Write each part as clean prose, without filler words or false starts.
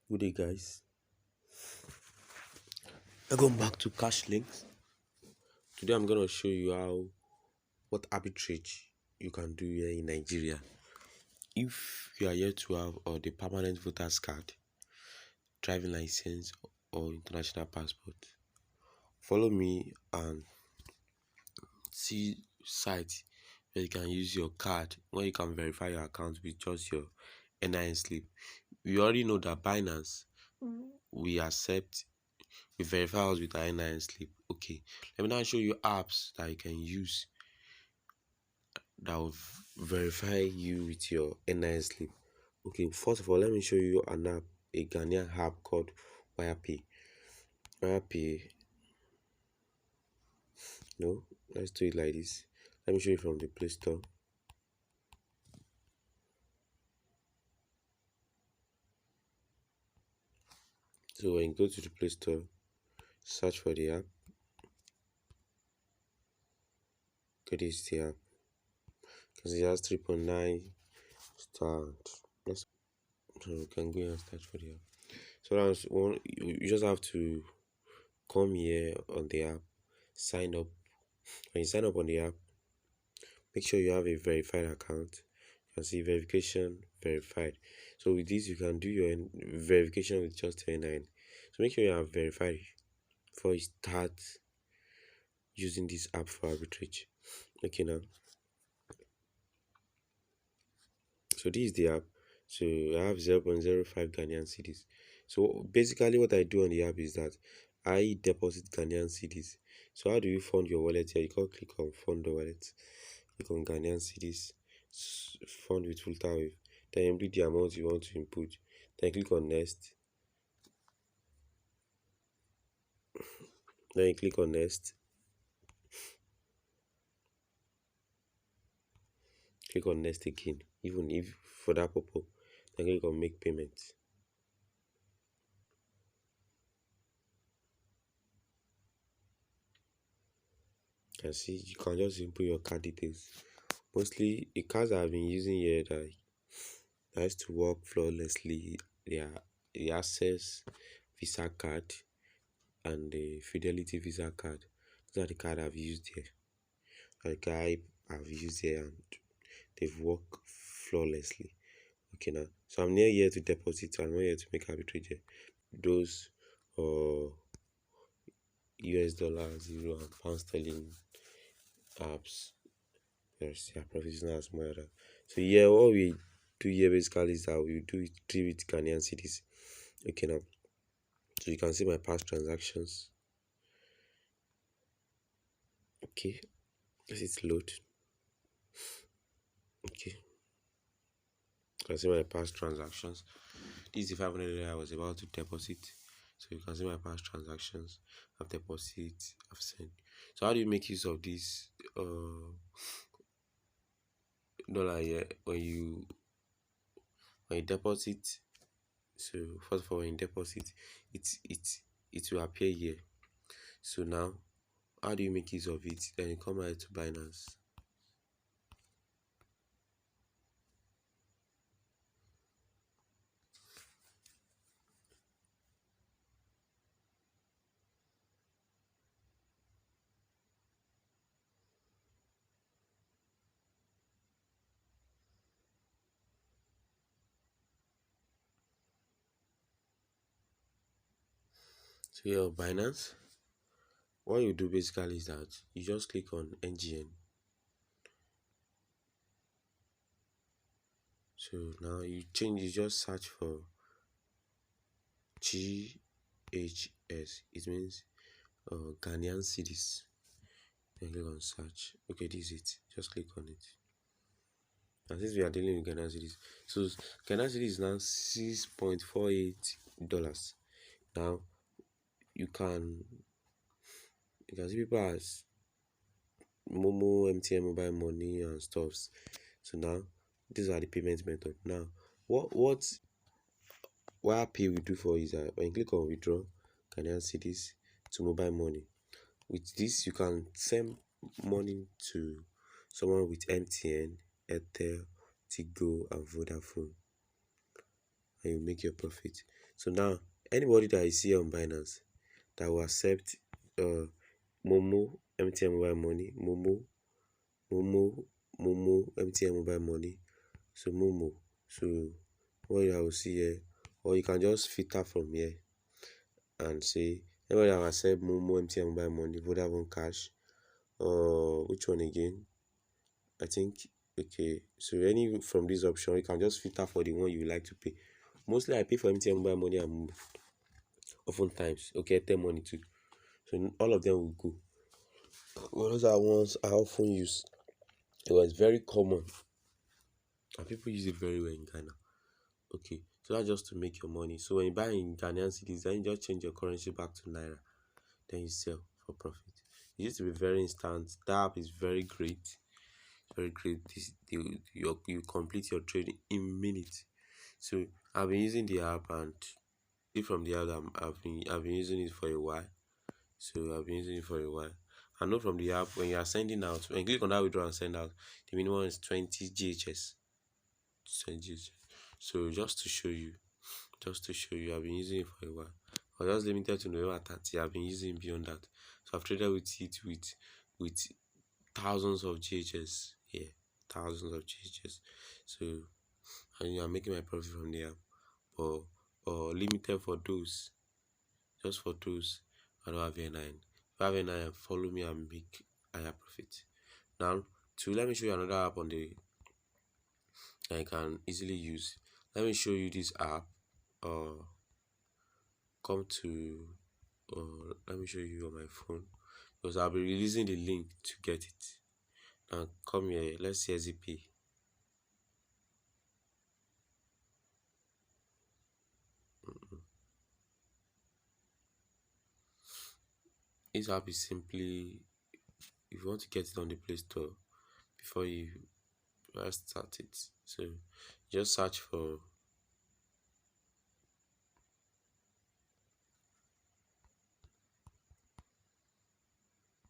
Good day, guys. Welcome back to Cash Links. Today, I'm gonna show you what arbitrage you can do here in Nigeria. If you are here to have the permanent voters card, driving license, or international passport, follow me and see sites where you can use your card, where you can verify your account with just your NIN slip. We already know that Binance we verify us with our NIN slip. Okay, let me now show you apps that you can use that will verify you with your NIN slip. Okay, first of all, let me show you an app, a Ghanaian app called WirePay. WirePay, no, let's do it like this. Let me show you from the Play Store. So when you go to the Play Store, search for the app. Okay, this is the app. Because it has 3.9 stars. So you can go and search for the app. So that's one. You just have to come here on the app, sign up. When you sign up on the app, make sure you have a verified account. You can see verification verified. So with this, you can do your verification with just your NIN. So make sure you are verified before you start using this app for arbitrage. Okay, now. So this is the app. So I have 0.05 Ghanaian cedis. So basically what I do on the app is that I deposit Ghanaian cedis. So how do you fund your wallet here? You can click on fund the wallet. Click on Ghanaian cedis, fund with Wave. Then you input the amount you want to input. Then click on next. Then you click on next. Click on next again. Even if for that purpose, then click on make payment. You can see you can just input your card details. Mostly the cards I've been using here that has to work flawlessly. They are the Access Visa card and the Fidelity Visa card. Those are the cards I've used here. The guy I've used here and they've worked flawlessly. Okay, now so I'm near here to deposit. So I'm not here to make arbitrage here. Those US dollars, euro, and pound sterling apps. Yes, yeah, professional as well. So yeah, what we do here basically is that we do with Ghanaian cedis. Okay, now so you can see my past transactions. Okay, let it load. Okay, you can see my past transactions. This is the 500 I was about to deposit. So you can see my past transactions. I've deposited, I've sent. So how do you make use of this dollar here when you deposit? So first of all, when you deposit, it will appear here. So now, how do you make use of it? Then you come out to Binance. So here Binance, what you do basically is that you just click on NGN. So now you just search for GHS. It means Ghanaian cedis. Then click on search. Okay, this is it. Just click on it. And since we are dealing with Ghanaian cedis, so Ghanaian cedis is now $6.48. Now you can see people as Momo, MTN mobile money and stuffs. So now these are the payment method. Now what WirePay will do for you is that when you click on withdraw Ghanaian cedis to mobile money, with this you can send money to someone with MTN, Airtel, Tigo and Vodafone. and you make your profit. So now anybody that you see on Binance that will accept Momo, MTN mobile money, Momo, MTN mobile money, so Momo. So what I will see here, or you can just filter from here and say anybody that will accept Momo, MTN mobile money, Vodafone Cash, or which one again? I think okay. So any from this option, you can just filter for the one you like to pay. Mostly I pay for MTN mobile money and Momo. Oftentimes, okay, Airtel money too. So all of them will go. Well, those are ones I often use. It was very common and people use it very well in Ghana. Okay, so that's just to make your money. So when you buy in Ghanaian cedis, then you just change your currency back to Naira, then you sell for profit. It used to be very instant. That app is very great, very great. You complete your trade in minutes. So I've been using the app, and from the app, I've been using it for a while. So I've been using it for a while. I know from the app, when you are sending out, when you click on that withdraw and send out, the minimum is 20 GHS. 20 GHS. So just to show you, I've been using it for a while. I was just limited to November 30. I've been using beyond that. So I've traded with it with thousands of GHS. Yeah, thousands of GHS. So I'm making my profit from there. But limited for those. Just for those I don't have NIN. If I have NIN, follow me and make higher profit. Now, let me show you another app on the I can easily use. Let me show you this app. Come to let me show you on my phone, because I'll be releasing the link to get it. Now come here, let's see SZP. This app is simply, if you want to get it on the Play Store before you start it, so just search for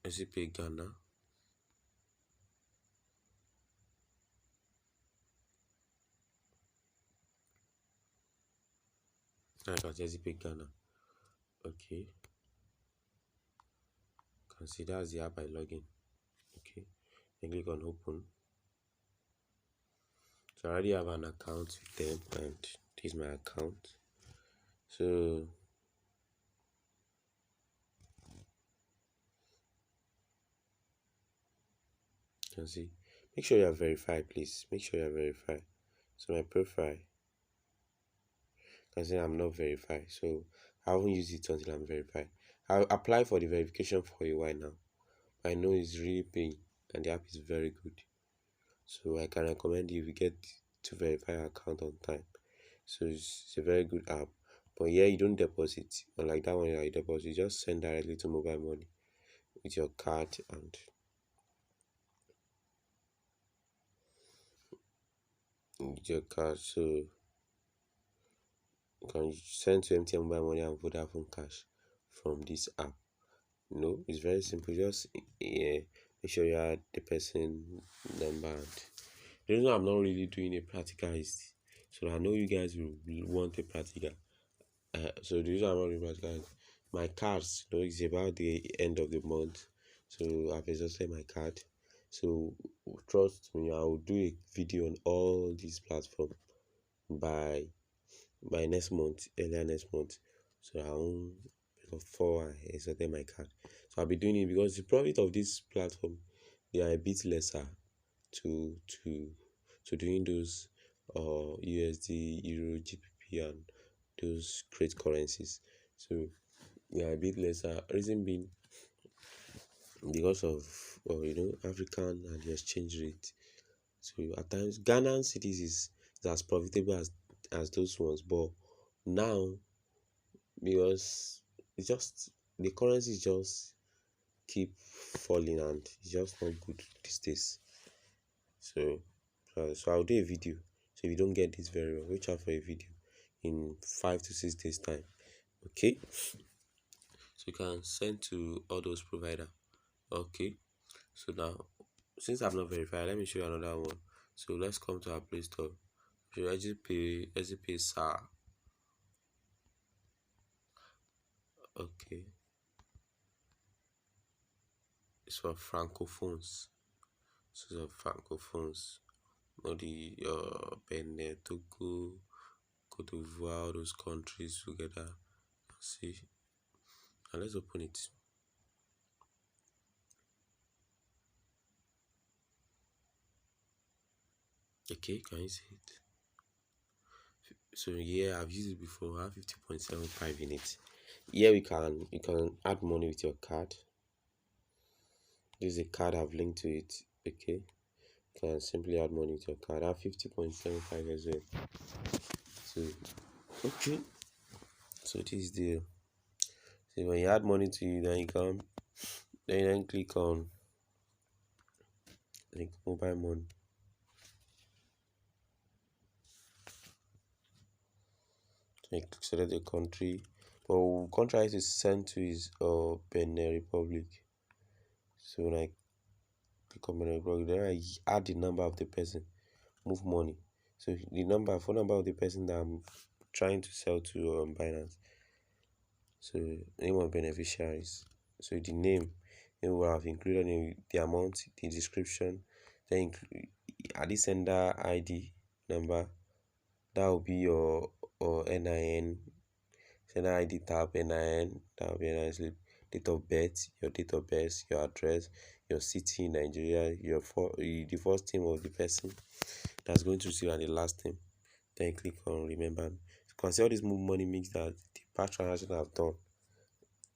SZP Ghana. I can see SZP Ghana. Okay, you can see that's the app I log in. Okay, then click on open. So I already have an account with them, and this is my account. So you can see, make sure you are verified, please. Make sure you are verified. So my profile, you can see I'm not verified, so I haven't used it until I'm verified. I'll apply for the verification for a while now. I know it's really paying, and the app is very good. So I can recommend you if you get to verify your account on time. So it's a very good app. But yeah, you don't deposit. Unlike that one, you deposit, you just send directly to mobile money with your card, and with your card. So you can send to MTN mobile money and Vodafone Cash from this app. No, it's very simple. Just make sure you add the person number. And the reason I'm not really doing a practical is so I know you guys will want a practical. So the reason I'm not doing practical is my cards, it's about the end of the month, so I've exhausted my card. So trust me, I will do a video on all these platforms by next month, earlier next month. So I won't, before I exhausted my card. So I'll be doing it because the profit of this platform, they are a bit lesser to doing those USD, Euro, GBP, and those great currencies. So they are a bit lesser. Reason being because of African and the exchange rate. So at times Ghanaian cities is as profitable as those ones, but now because it's just the currency just keep falling and it's just not good these days. So I'll do a video. So if you don't get this very well, watch out for a video in 5 to 6 days time. Okay, so you can send to all those provider. Okay, so now since I've not verified, let me show you another one. So let's come to our Play Store. So SZP SAR. Okay, it's for Francophones. So it's for Francophones. Not the Benin, Togo, Cote d'Ivoire, all those countries together. See, and let's open it. Okay, can you see it? So yeah, I've used it before. I have 50.75 in it. Here you can add money with your card. This is a card I've linked to it. Okay, you can simply add money with your card. I have 50.75 as well. So okay, so this is the, so when you add money to you, then you can then click on like mobile money. So you select the country. But country I used to send to is Benin Republic. So when I click on Benin Republic, then I add the number of the person, move money. So the phone number of the person that I'm trying to sell to Binance. So name of beneficiaries. So the name, you will have included in the amount, the description, then at the sender ID number, that will be your NIN, sender ID tab, NIN, that will be NIN slip, date of birth, your address, your city in Nigeria, the first name of the person that's going to receive and the last name. Then click on remember. You can see all this move money means that the past transaction I've done.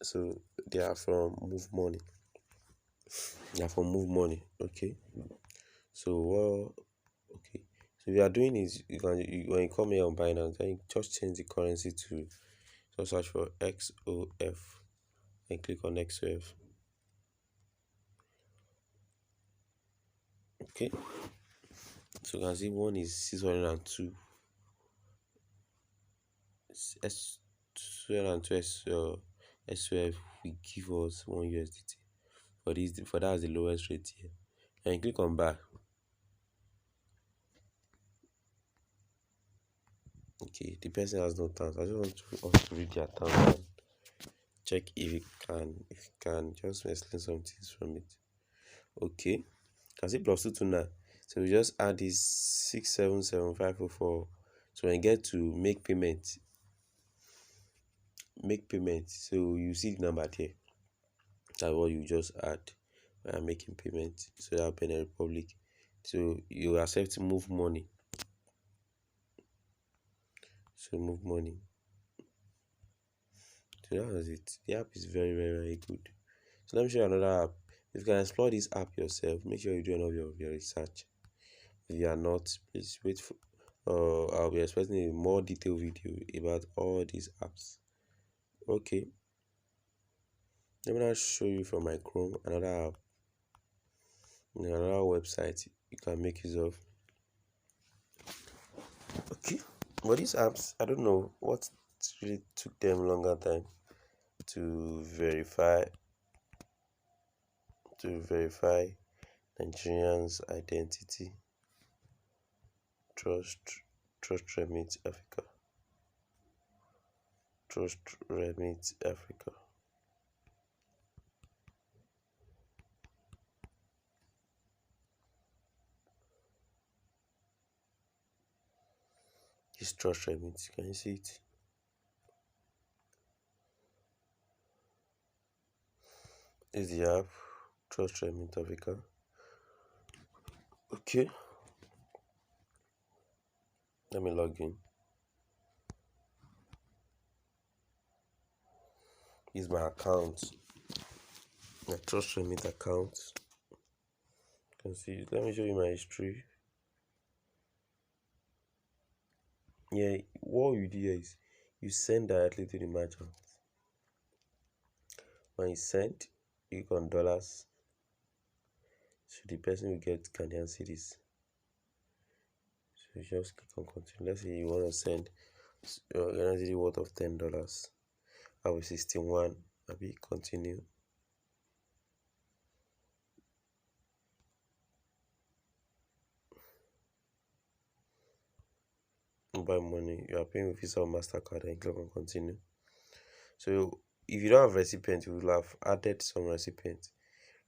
So they are from move money. They are from move money. Okay. So what? Okay. So we are doing is when you come here on Binance, then you just change the currency to, so search for XOF and click on XOF. Okay. So you can see one is 602. S202 SOF will give us 1 USDT. For that is the lowest rate here. And you click on buy. Okay, the person has no terms. I just want to read their terms and check if you can just explain some things from it. Okay, can see +229. So we just add this 677504. So when you get to make payment, so you see the number there. That's what you just add when I'm making payment. So that Benin Republic. So you accept to move money. So move money. So that was it. The app is very, very, very good. So let me show you another app. If you can explore this app yourself, make sure you do enough of your research. If you are not, please wait for I'll be expecting a more detailed video about all these apps. Okay. Let me now show you from my Chrome another app, another website you can make use of. Okay. But these apps, I don't know what really took them longer time to verify Nigerians' identity. Trust Remit Africa. Trust Remit Africa. This Trust Remit, can you see it? This is the app, Trust Remit Africa. Okay. Let me log in. This is my account. My Trust Remit account. You can see it. Let me show you my history. Yeah, what you do here is you send directly to the merchant. When you send, you click on dollars. So the person will get Ghanaian cedis. So you just click on continue. Let's say you want to send Ghanaian cedi worth of $10. I will 61. I'll be continue. Buy money. You are paying with Visa or MasterCard and click on continue. So if you don't have recipient, you will have added some recipients.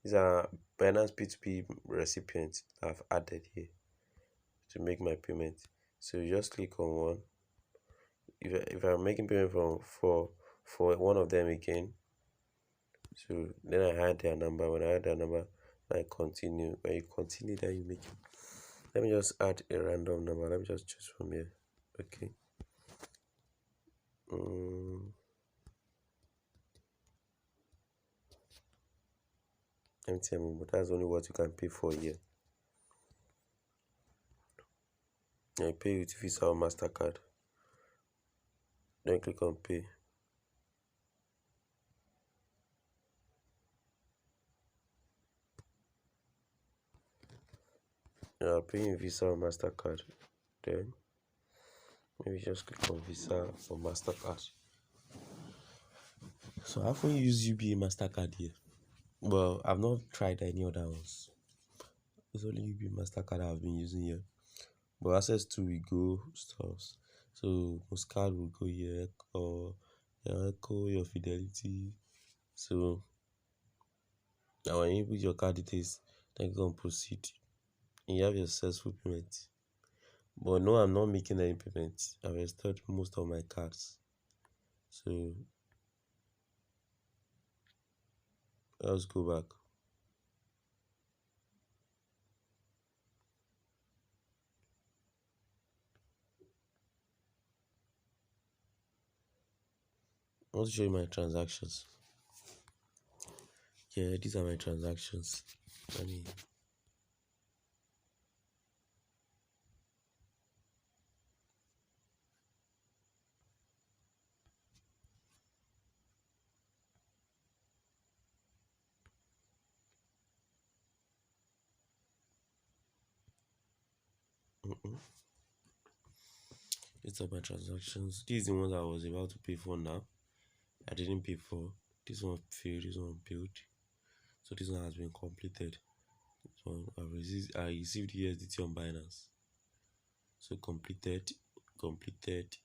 These are Binance P2P recipients that I've added here to make my payment. So you just click on one. If I'm making payment for one of them again, so then I add their number. When I add their number, I continue. When you continue, then you make it. Let me just add a random number. Let me just choose from here. Okay. MTN, but that's only what you can pay for here. I pay with Visa or MasterCard. Then click on pay. I'll pay in Visa or MasterCard. Then maybe just click on Visa or MasterCard. So I often use UBA MasterCard here. Well, I've not tried any other ones. It's only UBA MasterCard I've been using here. But access to we go stores. So most card will go here, or your Echo, your Fidelity. So now when you put your card details, then you can proceed. And you have your successful payment. But no, I'm not making any payments. I've restored most of my cards. So let's go back. I want to show you my transactions. Yeah, these are my transactions. I mean, these are my transactions. These are the ones I was about to pay for now. I didn't pay for. This one failed, this one failed. So this one has been completed. So I received USDT on Binance. So completed, completed,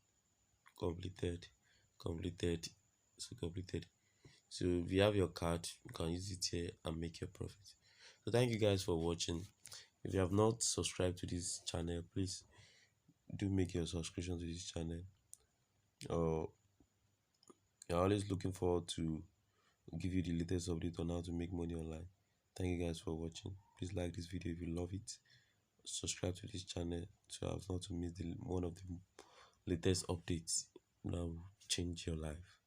completed, completed. So completed. So if you have your card, you can use it here and make your profit. So thank you guys for watching. If you have not subscribed to this channel, please do make your subscription to this channel. You're always looking forward to give you the latest update on how to make money online. Thank you guys for watching. Please like this video if you love it. Subscribe to this channel so as not to miss one of the latest updates that will change your life.